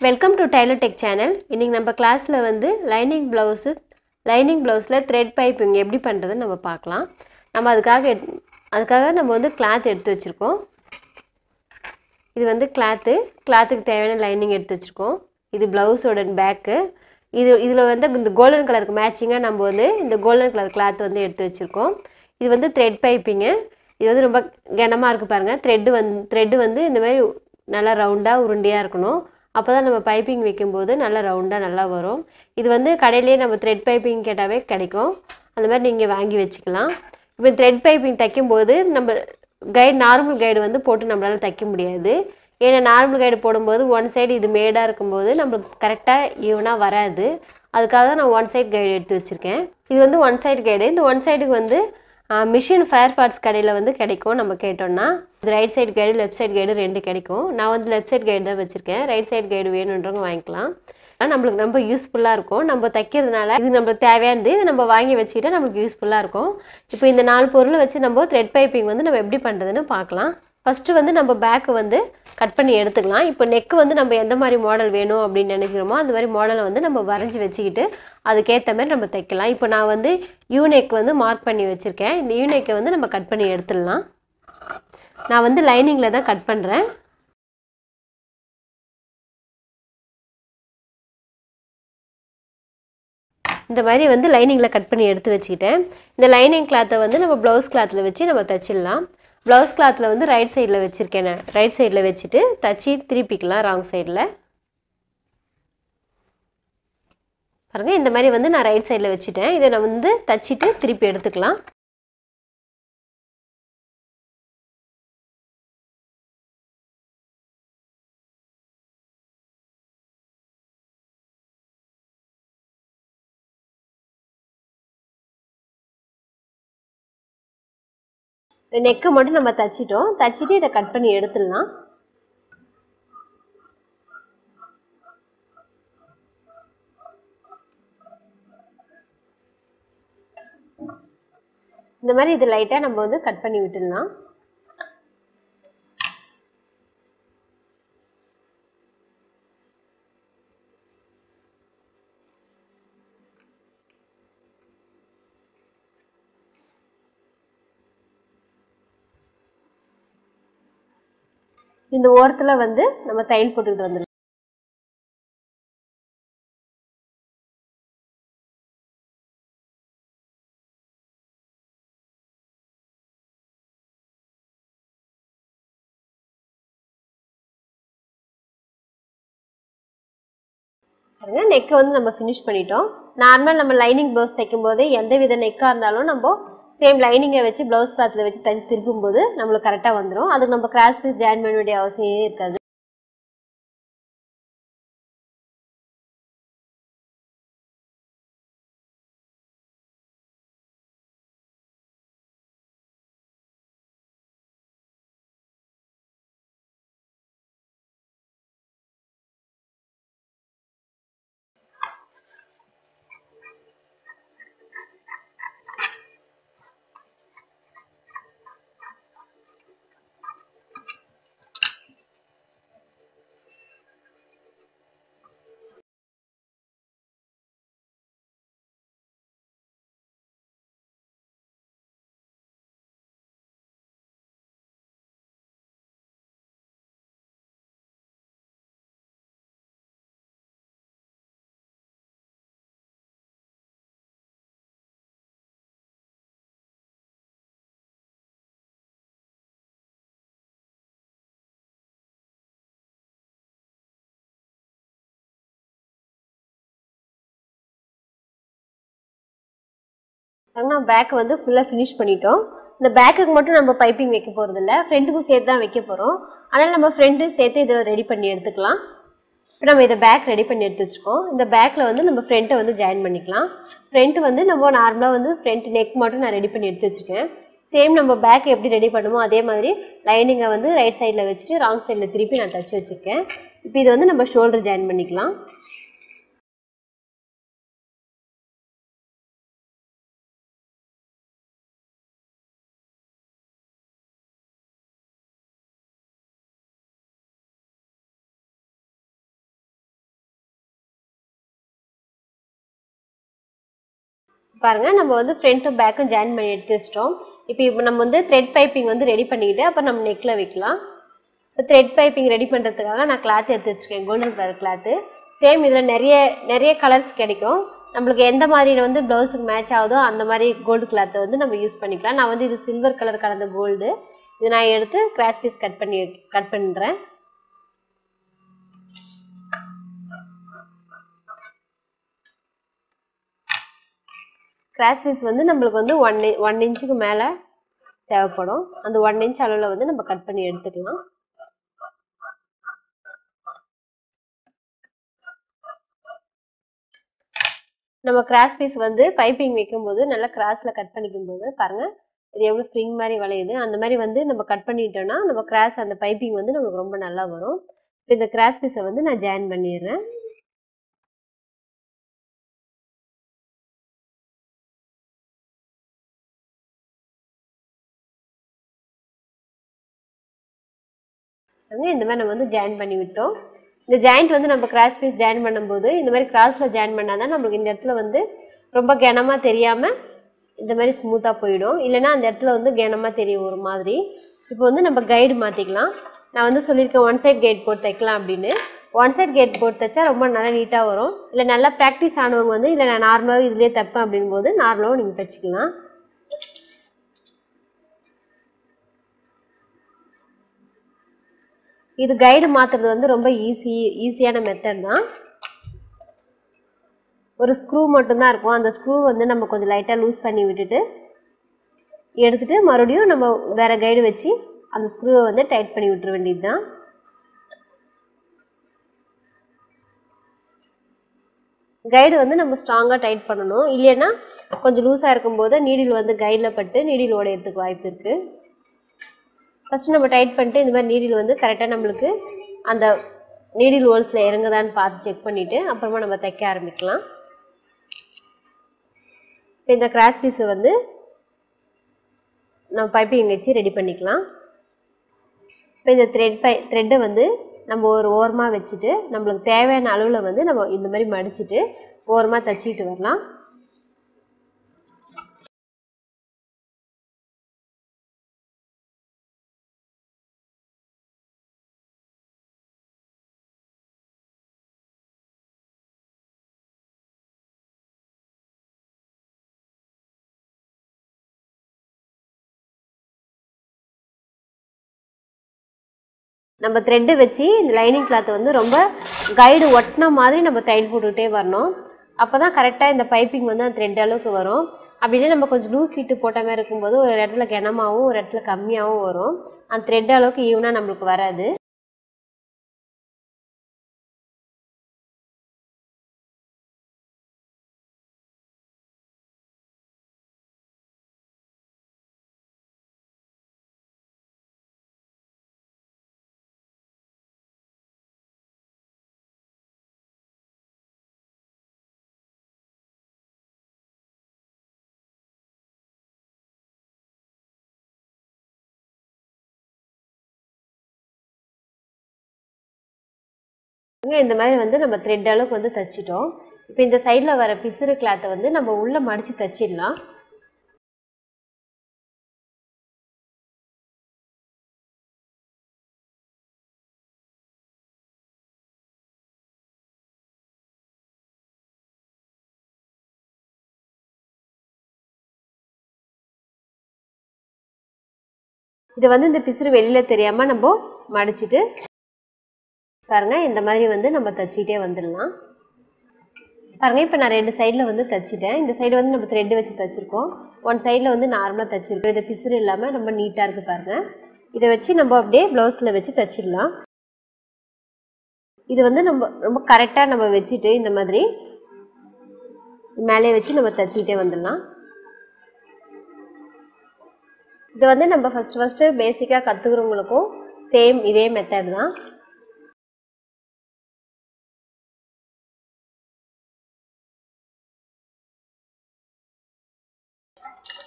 Welcome to Tailo Tech channel. இன்னைக்கு நம்ம கிளாஸ்ல வந்து லைனிங் ப்ளவுஸ்ல thread piping எப்படி பண்றதுன்னு நம்ம பார்க்கலாம். நம்ம அதுக்காக நம்ம வந்து cloth எடுத்து வச்சிருக்கோம். இது வந்து clothக்கு தேவையான லைனிங் எடுத்து வச்சிருக்கோம். இது blouse ஓட பேக். இதுல வந்து இந்த கோல்டன் கலருக்கு மேட்சிங்கா நம்ம வந்து இந்த கோல்டன் கலர் cloth வந்து எடுத்து வச்சிருக்கோம். இது வந்து thread piping. இது வந்து ரொம்ப கனமா இருக்கு பாருங்க. thread வந்து இந்த மாதிரி நல்லா ரவுண்டா உருண்டையா இருக்கணும். அப்பதான் நம்ம பைப்பிங் வைக்கும்போது நல்லா ரவுண்டா நல்லா வரும். இது வந்து கடையிலேயே நம்ம thread piping கேட்டாவே கிடைக்கும். அந்த மாதிரி நீங்க வாங்கி வச்சுக்கலாம். இப்போ thread piping தைக்கும்போது நம்ம நார்மல் கைடு வந்து போட்டு நம்மளால தைக்க முடியாது. ஏன்னா நார்மல் கைடு போடும்போது ஒன் சைடு இது மேடா இருக்கும்போது நமக்கு கரெக்டா ஈவனா வராது. அதுக்காக நான் ஒன் சைடு கைடு எடுத்து வச்சிருக்கேன். இது வந்து ஒன் சைடு கைடு. இந்த ஒன் சைடுக்கு வந்து மிஷின் ஃபயர் பார்ட்ஸ் கடையில் வந்து கிடைக்கும். நம்ம கேட்டோம்னா இது right side guide left side guide ரெண்டு கிடைக்கும். நான் வந்து லெஃப்ட் சைடு கைடு தான் வச்சுருக்கேன். ரைட் சைடு கைடு வேணுன்றவங்க வாங்கிக்கலாம். நம்மளுக்கு ரொம்ப யூஸ்ஃபுல்லாக இருக்கும். நம்ம தைக்கிறதுனால இது நம்மளுக்கு தேவையானது இது நம்ம வாங்கி வச்சுக்கிட்டா நம்மளுக்கு யூஸ்ஃபுல்லாக இருக்கும். இப்போ இந்த 4 பொருளை வச்சு நம்ம த்ரெட் பைப்பிங் வந்து நம்ம எப்படி பண்ணுறதுன்னு பார்க்கலாம். ஃபஸ்ட்டு வந்து நம்ம பேக்கு வந்து கட் பண்ணி எடுத்துக்கலாம். இப்போ நெக்கு வந்து நம்ம எந்த மாதிரி மாடல் வேணும் அப்படின்னு நினைக்கிறோமோ அந்த மாதிரி மாடலை வந்து நம்ம வரைஞ்சி வச்சுக்கிட்டு அதுக்கேற்ற மாதிரி நம்ம தைக்கலாம். இப்போ நான் வந்து யூநெக் வந்து மார்க் பண்ணி வச்சுருக்கேன். இந்த யூநெக்கை வந்து நம்ம கட் பண்ணி எடுத்துடலாம். நான் வந்து லைனிங்கில் தான் கட் பண்ணுறேன். இந்த மாதிரி வந்து லைனிங்கில் கட் பண்ணி எடுத்து வச்சுக்கிட்டேன். இந்த லைனிங் கிளாத்தை வந்து நம்ம ப்ளவுஸ் கிளாத்தில் வச்சு நம்ம தைச்சிடலாம். ப்ளவுஸ் கிளாத்தில் வந்து ரைட் சைடில் வச்சுருக்கேன். நான் ரைட் சைடில் வச்சுட்டு தச்சு திருப்பிக்கலாம் ராங் சைடில். பாருங்கள் இந்த மாதிரி வந்து நான் ரைட் சைடில் வச்சுட்டேன். இதை நான் வந்து தச்சுட்டு திருப்பி எடுத்துக்கலாம். நெக்கு மட்டும் நம்ம தச்சிட்டோம். தச்சிட்டு இதை கட் பண்ணி எடுத்துடலாம். இந்த மாதிரி இது லைட்டாக நம்ம வந்து கட் பண்ணி விட்டுடலாம். இந்த ஓரத்தில் வந்து நம்ம தையல் போட்டுக்கிட்டு வந்துடலாம். நெக்கை வந்து நம்ம ஃபினிஷ் பண்ணிட்டோம். நார்மல் நம்ம லைனிங் ப்ளவுஸ் தைக்கும் போது எந்த வித நெக்காக இருந்தாலும் நம்ம சேம் லைனிங்கை வச்சு ப்ளவுஸ் கிளாத்தில் வச்சு தைச்சி திருப்பும் போது நம்மளுக்கு கரெக்டாக வந்துடும். அதுக்கு நம்ம கிராஸ் பீஸ் ஜாயின் பண்ண வேண்டிய அவசியமே இருக்காது. நம்ம பேக் வந்து ஃபுல்லாக ஃபினிஷ் பண்ணிட்டோம். இந்த பேக்குக்கு மட்டும் நம்ம பைப்பிங் வைக்க போகிறது இல்லை, ஃப்ரெண்டுக்கும் சேர்த்து தான் வைக்க போகிறோம். ஆனால் நம்ம ஃப்ரெண்டு சேர்த்து இதை ரெடி பண்ணி எடுத்துக்கலாம். இப்போ நம்ம இதை பேக் ரெடி பண்ணி எடுத்து வச்சுக்கோம். இந்த பேக்கில் வந்து நம்ம ஃப்ரண்ட்டை வந்து ஜாயின் பண்ணிக்கலாம். ஃப்ரண்ட் வந்து நம்ம நார்மலாக வந்து ஃப்ரண்ட் நெக் மட்டும் நான் ரெடி பண்ணி எடுத்து வச்சுருக்கேன். சேம் நம்ம பேக் எப்படி ரெடி பண்ணுமோ அதே மாதிரி லைனிங்கை வந்து ரைட் சைடில் வச்சுட்டு ராங் சைடில் திருப்பி நான் தச்சு வச்சுருக்கேன். இப்போ இது வந்து நம்ம ஷோல்டர் ஜாயின் பண்ணிக்கலாம். பாருங்க நம்ம வந்து ஃப்ரண்ட்டும் பேக்கும் ஜாயின் பண்ணி எடுத்து வச்சிட்டோம். இப்போ நம்ம வந்து த்ரெட் பைப்பிங் வந்து ரெடி பண்ணிட்டு அப்புறம் நம்ம நெக்ல வைக்கலாம். இப்போ த்ரெட் பைப்பிங் ரெடி பண்ணுறதுக்காக நான் கிளாத் எடுத்து வச்சுருக்கேன், கோல்டன் கலர் கிளாத்து. சேம் இதில் நிறைய கலர்ஸ் கிடைக்கும். நம்மளுக்கு எந்த மாதிரி வந்து ப்ளவுஸுக்கு மேட்ச் ஆகுதோ அந்த மாதிரி கோல்டு கிளாத்தை வந்து நம்ம யூஸ் பண்ணிக்கலாம். நான் வந்து இது சில்வர் கலர் கலந்த கோல்டு. இது நான் எடுத்து கிராஸ் பீஸ் கட் பண்ணுறேன். கிராஸ் பீஸ் வந்து நம்மளுக்கு வந்து 1 இன்ச்சுக்கு மேலே தேவைப்படும். அந்த 1 இன்ச் அளவில் வந்து நம்ம கட் பண்ணி எடுத்துக்கலாம். நம்ம கிராஸ் பீஸ் வந்து பைப்பிங் வைக்கும்போது நல்லா கிராஸில் கட் பண்ணிக்கும்போது பாருங்கள் இது எவ்வளோ ஸ்ப்ரிங் மாதிரி வளையுது. அந்த மாதிரி வந்து நம்ம கட் பண்ணிட்டோம்னா நம்ம கிராஸ் அந்த பைப்பிங் வந்து நமக்கு ரொம்ப நல்லா வரும். இப்போ இந்த கிராஸ் பீஸை வந்து நான் ஜாயின் பண்ணிடுறேன். இந்த மாதிரி நம்ம வந்து ஜாயின் பண்ணி விட்டோம். இந்த ஜாயிண்ட் வந்து நம்ம கிராஸ் பீஸ் ஜாயின் பண்ணும்போது இந்த மாதிரி கிராஸில் ஜாயின் பண்ணால் தான் நம்மளுக்கு இந்த இடத்துல வந்து ரொம்ப கனமாக தெரியாமல் இந்த மாதிரி ஸ்மூத்தாக போயிடும். இல்லைனா அந்த இடத்துல வந்து கனமாக தெரியும் ஒரு மாதிரி. இப்போ வந்து நம்ம கைடு மாற்றிக்கலாம். நான் வந்து சொல்லியிருக்கேன் 1 சைட் கைட் போட்டு தைக்கலாம் அப்படின்னு. 1 சைட் கைட் போட்டு தைச்சா ரொம்ப நல்லா நீட்டாக வரும். இல்லை நல்லா ப்ராக்டிஸ் ஆனவங்க வந்து இல்லை நான் நார்மலாகவே இதுலேயே தைப்பேன் அப்படின் போது நார்மலாகவும் நீங்கள் தைச்சிக்கலாம். இது கைடு மாற்றுறது வந்து ரொம்ப ஈஸியான மெத்தட் தான். ஒரு ஸ்க்ரூ மட்டும்தான் இருக்கும். அந்த ஸ்க்ரூ வந்து நம்ம கொஞ்சம் லைட்டாக லூஸ் பண்ணி விட்டுட்டு எடுத்துகிட்டு மறுபடியும் நம்ம வேறு கைடு வச்சு அந்த ஸ்க்ரூவை வந்து டைட் பண்ணி விட்டுற வேண்டியது தான். கைடு வந்து நம்ம ஸ்ட்ராங்காக டைட் பண்ணணும். இல்லைன்னா கொஞ்சம் லூஸாக இருக்கும்போது நீடில் வந்து கைடில் பட்டு நீடில் உடையறதுக்கு வாய்ப்பு இருக்குது. ஃபஸ்ட்டு நம்ம டைட் பண்ணிட்டு இந்த மாதிரி நீடில் வந்து கரெக்டாக நம்மளுக்கு அந்த நீடில் ஹோல்ஸில் இறங்குதான்னு பார்த்து செக் பண்ணிவிட்டு அப்புறமா நம்ம தைக்க ஆரம்பிக்கலாம். இப்போ இந்த கிராஸ் பீஸை வந்து நம்ம பைப்பிங் வச்சு ரெடி பண்ணிக்கலாம். இப்போ இந்த த்ரெட்டை வந்து நம்ம ஒரு ஓரமாக வச்சுட்டு நம்மளுக்கு தேவையான அளவில் வந்து நம்ம இந்த மாதிரி மடிச்சுட்டு ஓரமாக தைச்சிட்டு வரலாம். நம்ம த்ரெட்டு வச்சு இந்த லைனிங் கிளாத்தை வந்து ரொம்ப கைடு ஒட்டின மாதிரி நம்ம தையல் போட்டுக்கிட்டே வரணும். அப்போ தான் கரெக்டாக இந்த பைப்பிங் வந்து அந்த த்ரெட் அளவுக்கு வரும். அப்படின்னா நம்ம கொஞ்சம் லூஸ் ஃபிட்டு போட்ட மாதிரி இருக்கும்போது ஒரு இடத்துல கனமாகவும் ஒரு இடத்துல கம்மியாகவும் வரும். அந்த த்ரெட் அளவுக்கு ஈவனாக நம்மளுக்கு வராது. இந்த மாதிரி வந்து நம்ம த்ரெட் அளவுக்கு வந்து தைச்சிட்டோம். இப்போ இந்த சைடில் வர பிசுறு கிளாத்தை வந்து நம்ம உள்ளே மடித்து தைச்சிடலாம். இதை வந்து இந்த பிசுறு வெளியில் தெரியாமல் நம்ம மடிச்சுட்டு பாருங்கள் இந்த மாதிரி வந்து நம்ம தைச்சிட்டே வந்துடலாம். பாருங்கள் இப்போ நான் 2 சைடில் வந்து தைச்சிட்டேன். இந்த சைடு வந்து நம்ம த்ரெட்டு வச்சு தைச்சிருக்கோம். 1 சைடில் வந்து நார்மலாக தைச்சிருக்கோம். இதை பிசுறு இல்லாமல் ரொம்ப நீட்டாக இருக்குது பாருங்கள். இதை வச்சு நம்ம அப்படியே ப்ளவுஸில் வச்சு தைச்சிடலாம். இது வந்து நம்ம ரொம்ப கரெக்டாக நம்ம வச்சுட்டு இந்த மாதிரி மேலே வச்சு நம்ம தைச்சிக்கிட்டே வந்துடலாம். இதை வந்து நம்ம ஃபஸ்ட்டு பேசிக்காக கற்றுக்கிறவங்களுக்கும் சேம் இதே மெத்தட் தான்.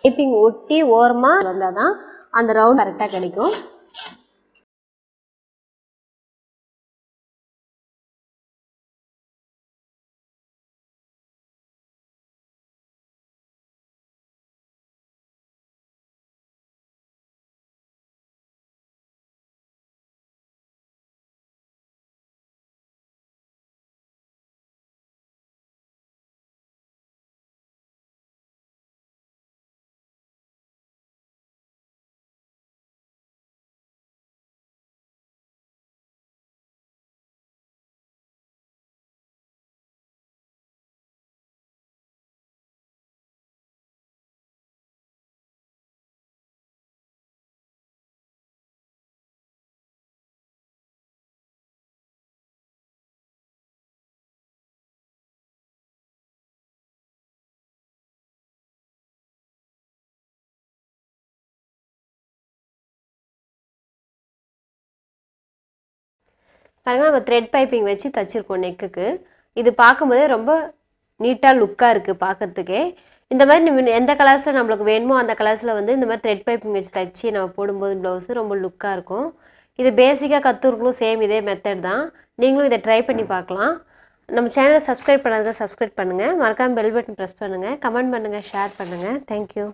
பைப்பிங் ஒட்டி ஓரமாக வந்தால் தான் அந்த ரவுண்ட் கரெக்டாக கிடைக்கும். பாருங்கள் நம்ம த்ரெட் பைப்பிங் வச்சு தைச்சிருக்கோம் நெக்குக்கு. இது பார்க்கும்போதே ரொம்ப நீட்டாக லுக்காக இருக்குது பார்க்குறதுக்கே. இந்த மாதிரி நம்ம எந்த கலர்ஸில் நம்மளுக்கு வேணுமோ அந்த கலர்ஸில் வந்து இந்த மாதிரி த்ரெட் பைப்பிங் வச்சு தைச்சி நம்ம போடும்போது ப்ளவுஸு ரொம்ப லுக்காக இருக்கும். இது பேசிக்காக கற்றுருக்கணும், சேம் இதே மெத்தட் தான். நீங்களும் இதை ட்ரை பண்ணி பார்க்கலாம். நம்ம சேனலை சப்ஸ்கிரைப் பண்ணாததை சப்ஸ்கிரைப் பண்ணுங்கள். மறக்காமல் பெல் பட்டன் ப்ரெஸ் பண்ணுங்கள். கமெண்ட் பண்ணுங்கள், ஷேர் பண்ணுங்கள். தேங்க்யூ.